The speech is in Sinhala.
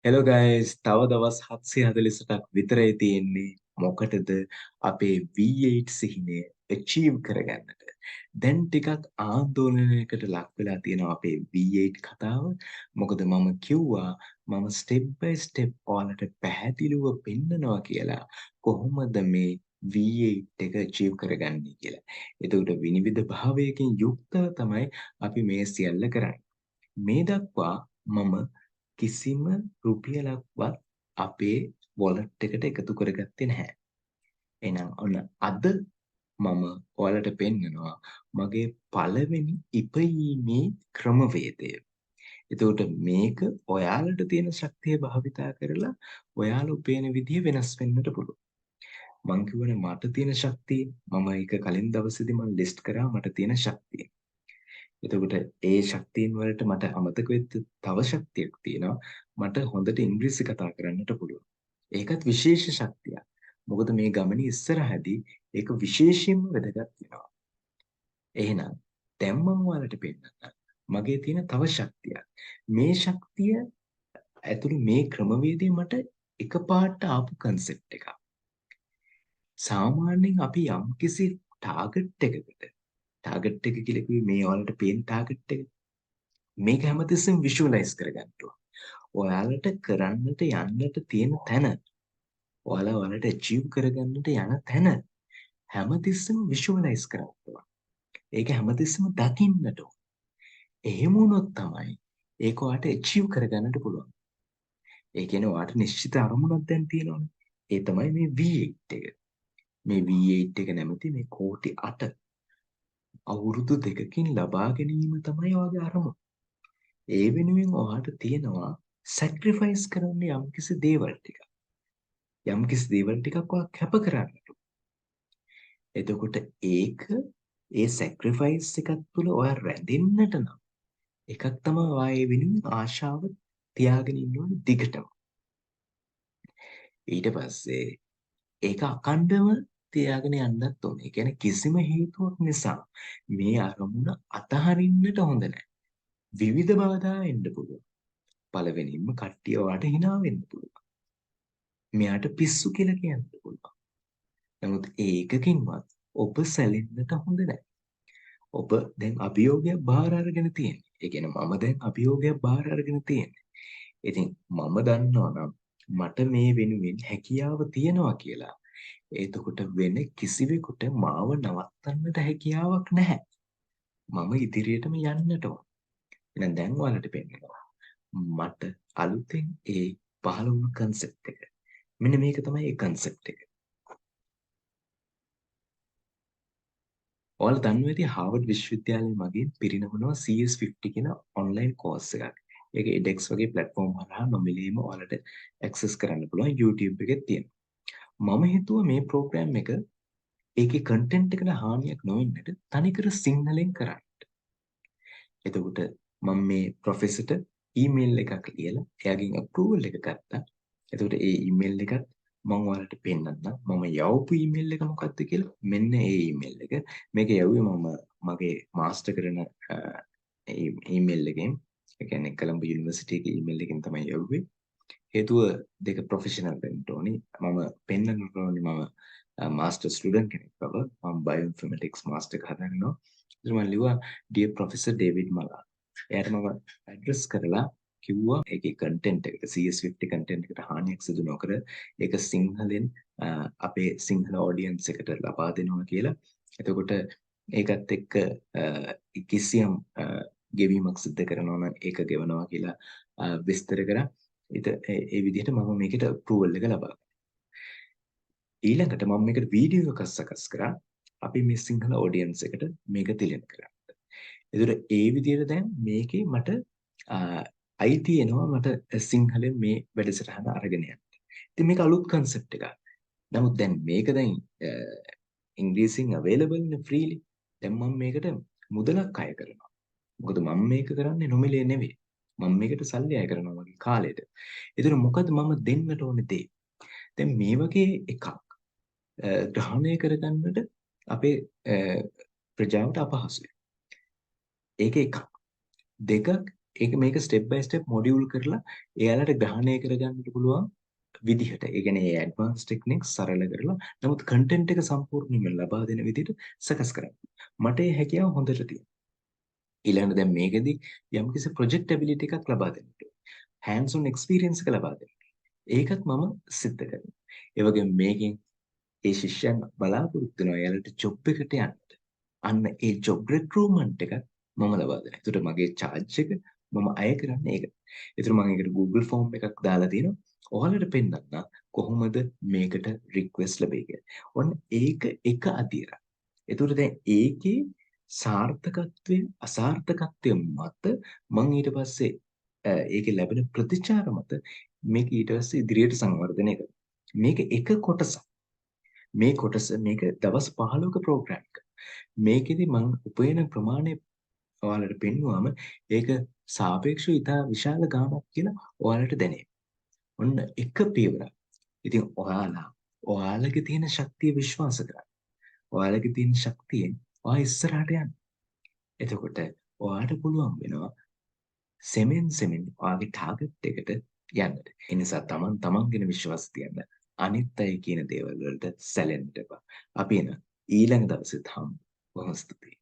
හෙලෝ ගයිස් තව දවස් 748ක් විතරයි තියෙන්නේ මොකටද අපේ V8 සිහිනය achieve කරගන්නට. දැන් ටිකක් ආందోලනයකට ලක් වෙලා තියෙනවා අපේ V8 කතාව. මොකද මම කිව්වා මම step by step ඔයාලට පැහැදිලිව පෙන්නනවා කියලා කොහොමද මේ V8 එක achieve කරගන්නේ කියලා. එතකොට විනිවිද භාවයකින් යුක්තව තමයි අපි මේ සියල්ල කරන්නේ. මේ දක්වා මම කිසිම රුපියලක්වත් අපේ වොලට් එකට එකතු කරගත්තේ නැහැ. එහෙනම් ඔන්න අද මම ඔයාලට පෙන්නනවා මගේ පළවෙනි ඉපයීමේ ක්‍රමවේදය. එතකොට මේක ඔයාලට තියෙන ශක්තිය භාවිතා කරලා ඔයාලා උපයන විදිය වෙනස් වෙන්නට පුළුවන්. මං කියවනේ මට තියෙන ශක්තිය මම ඒක කලින් දවසේදී මම ලිස්ට් කරා මට තියෙන ශක්තිය. එතකොට ඒ ශක්තියින් වලට මට අමතක වෙච්ච තව ශක්තියක් තියෙනවා. මට හොඳට ඉංග්‍රීසි කතා කරන්නට පුළුවන්. ඒකත් විශේෂ ශක්තියක්. මොකද මේ ගමනේ ඉස්සරහදී ඒක විශේෂයෙන්ම වැදගත් වෙනවා. එහෙනම් දැන් මම ඔයාලට පෙන්නන්නම් මගේ තියෙන තව ශක්තියක්. මේ ශක්තිය ඇතුළු මේ ක්‍රමවේදය මට එකපාරට ආපු කන්සෙප්ට් එකක්. සාමාන්‍යයෙන් අපි යම්කිසි ටාගට් එකකට ටාගට් එක කියලා කිව්වේ මේ ඔයාලට පේන ටාගට් එක. මේක හැමතිස්සෙම විෂුවලයිස් කරගන්න ඕන. ඔයාලට කරන්නට යන්නට තියෙන තැන, ඔයාලට achieve කරගන්නට යන තැන හැමතිස්සෙම විෂුවලයිස් කරන්න ඕන. ඒක හැමතිස්සෙම දකින්නට ඕන. එහෙම වුණොත් තමයි ඒක ඔයාලට achieve කරගන්නට පුළුවන්. ඒ කියන්නේ ඔයාලට නිශ්චිත අරමුණක් දැන් තියෙනවනේ. ඒ තමයි මේ V8 එක. මේ V8 එක නැමැති මේ කෝටි 8 අවුරුදු දෙකකින් ලබා ගැනීම තමයි ඔයාගේ අරමුණ. ඒ වෙනුවෙන් ඔයාට තියෙනවා සැක්‍රිෆයිස් කරන්න යම්කිසි දේවල් ටිකක්. යම්කිසි දේවල් ටිකක් ඔයා කැප කරන්නට. එතකොට ඒක ඒ සැක්‍රිෆයිස් එකක් තුළ ඔයා රැඳෙන්නට නම් එකක් තමයි ඔයා ඒ වෙනුවෙන් ආශාව තියාගෙන ඉන්න ඕනේ දිගටම. ඊට පස්සේ ඒක අකණ්ඩව තියාගෙන යන්නත් ඕනේ. ඒ කියන්නේ කිසිම හේතුවක් නිසා මේ අරමුණ අතහරින්නට හොඳ නැහැ. විවිධ බාධා එන්න පුළුවන්. පළවෙනිම කට්ටිය ඔයාට hina වෙන්න පුළුවන්. මෙයාට පිස්සු කියලා කියන්න පුළුවන්. නමුත් ඒකකින්වත් ඔබ සැලෙන්නට හොඳ නැහැ. ඔබ දැන් අභියෝගයක් බාර අරගෙන තියෙන්නේ. ඒ කියන්නේ මම දැන් අභියෝගයක් බාර අරගෙන තියෙන්නේ. ඉතින් මම දන්නවා නම් මට මේ වෙනුවෙන් හැකියාව තියනවා කියලා. එතකොට වෙන කිසිවෙකුට මාව නවත්තන්නට හැකියාවක් නැහැ. මම ඉදිරියටම යන්නට ඕන. එහෙනම් දැන් ඔයාලට පෙන්නනවා. මට අලුතෙන් ඒ පහළ වුණු concept එක. මෙන්න මේක තමයි ඒ concept එක. ඔයාලා දන්නවා ඇති හාවර්ඩ් විශ්වවිද්‍යාලය මගින් පිරිනමනවා CS50 කියන ඔන්ලයින් කෝස් එකක්. ඒක edX වගේ platform හරහා නොමිලේම ඔයාලට access කරන්න පුළුවන් YouTube එකේ තියෙනවා. මම හිතුවා මේ program එක ඒකේ content එකට හානියක් නොවෙන්නට තනිකර සිංහලෙන් කරන්න. එතකොට මම මේ ප්‍රොෆෙසර්ට ඊමේල් එකක් ලියලා එයාගෙන් approval එක ගත්තා. එතකොට ඒ ඊමේල් එකත් මම ඔයාලට පෙන්නන්නම්. මම යවපු ඊමේල් එක මොකක්ද කියලා. මෙන්න ඒ ඊමේල් එක. මේක යවුවේ මම මගේ මාස්ටර් කරන ඊමේල් එකෙන්. ඒ කියන්නේ කොළඹ යුනිවර්සිටි එකේ ඊමේල් එකෙන් තමයි යවුවේ. හේතුව දෙක ප්‍රොෆෙෂනල් වෙන්න ඕනි. මම පෙන්නන්න ඕනි මම මාස්ටර් ස්ටුඩන්ට් කෙනෙක් බව. මම බයෝඉන්ෆර්මැටික්ස් මාස්ටර් එක හදනවා. ඉතින් මම ලිව්වා dear professor David Mala. එයාට මම ඇඩ්‍රස් කරලා කිව්වා ඒකේ කන්ටෙන්ට් එකට CS50 කන්ටෙන්ට් එකට හානියක් සිදු නොකර ඒක සිංහලෙන් අපේ සිංහල ඔඩියන්ස් එකට ලබා දෙනවා කියලා. එතකොට ඒකත් එක්ක කිසියම් ගෙවීමක් සිදු කරනවා නම් ඒක ගෙවනවා කියලා විස්තර කරා. ඒ විදිහට මම මේකට අප්‍රූවල් එක ලබා ඊළඟට මම මේකට වීඩියෝ එකක් සකස් කරා. අපි මේ සිංහල ඔඩියන්ස් එකට මේක තිලෙන් කරා. එතකොට ඒ විදිහට දැන් මේකේ මට අයිති එනවා මට සිංහලෙන් මේ වැඩසටහන අරගෙන යන්න. ඉතින් මේක අලුත් concept එකක්. නමුත් දැන් මේක දැන් ඉංග්‍රීසියෙන් available නේ freely. දැන් මම මේකට මුදලක් අය කරනවා. මොකද මම මේක කරන්නේ නොමිලේ නෙවෙයි. මම මේකට සල්ලි අය කරනවා මගේ කාලෙට. ඒතර මොකද මම දෙන්නට ඕනේ දේ. දැන් මේ වගේ එකක් ග්‍රහණය කරගන්නට අපේ ප්‍රජාවට අපහසුයි. ඒක එකක්. දෙකක් ඒක මේක ස්ටෙප් බයි ස්ටෙප් මොඩියුල් කරලා එයාලට ග්‍රහණය කරගන්නට පුළුවන් විදිහට. ඒ කියන්නේ ඒ ඇඩ්වාන්ස් ටෙක්නික්ස් සරල කරලා නමුත් කන්ටෙන්ට් එක සම්පූර්ණයෙන්ම ලබා දෙන විදිහට සකස් කරන්න. මට ඒ හැකියාව හොඳට තියෙනවා. ඊළඟට දැන් මේකෙදි යම්කිසි ප්‍රොජෙක්ටැබිලිටි එකක් ලබා දෙන්න ඕනේ. හෑන්ඩ්ස් ඔන් එක්ස්පීරියන්ස් එක ලබා දෙන්න. ඒකත් මම සිද්ධ කරනවා. ඒ වගේම මේකෙන් ඒ ශිෂ්‍යයන් බලාපොරොත්තු වෙනවා එයාලට ජොබ් එකට යන්න. අන්න ඒ ජොබ් රික්‍රූට්මන්ට් එක මම ලබා දෙනවා. ඒකට මගේ චාර්ජ් එක මම අය කරන්නේ ඒක. ඒතර මම ඒකට Google ෆෝම් එකක් දාලා තියෙනවා. ඔයාලට පෙන්නන්න කොහොමද මේකට රික්වෙස්ට් ලැබෙයි කියලා. ඔන්න ඒක එක අදියරක්. ඒතර දැන් ඒකේ සාර්ථකත්වය අසාර්ථකත්වය මත මම ඊට පස්සේ ඒකේ ලැබෙන ප්‍රතිචාර මත මේක ඊට පස්සේ ඉදිරියට සංවර්ධනය කරනවා. මේක එක කොටසක්. මේ කොටස මේක දවස් 15ක ප්‍රෝග්‍රෑම් එක. මේකෙදි මම උපයන ප්‍රමාණය ඔයාලට පෙන්වුවාම ඒක සාපේක්ෂව ඉතා විශාල ගාණක් කියලා ඔයාලට දැනේ. ඔන්න එක පියවරක්. ඉතින් ඔයාලගේ තියෙන ශක්තිය විශ්වාස කරන්න. ඔයාලගේ තියෙන ශක්තියෙන් ඔයා ඉස්සරහට යන්න. එතකොට ඔයාට පුළුවන් වෙනවා සෙමෙන් සෙමෙන් ඔයාගේ ටාගට් එකට යන්නට. ඒ නිසා තමන් ගැන විශ්වාස තියන්න. අනිත් අය කියන දේවල් වලට සැලෙන්න එපා. අපි එන ඊළඟ දවසෙත් හම්බ. බොහොම ස්තුතියි.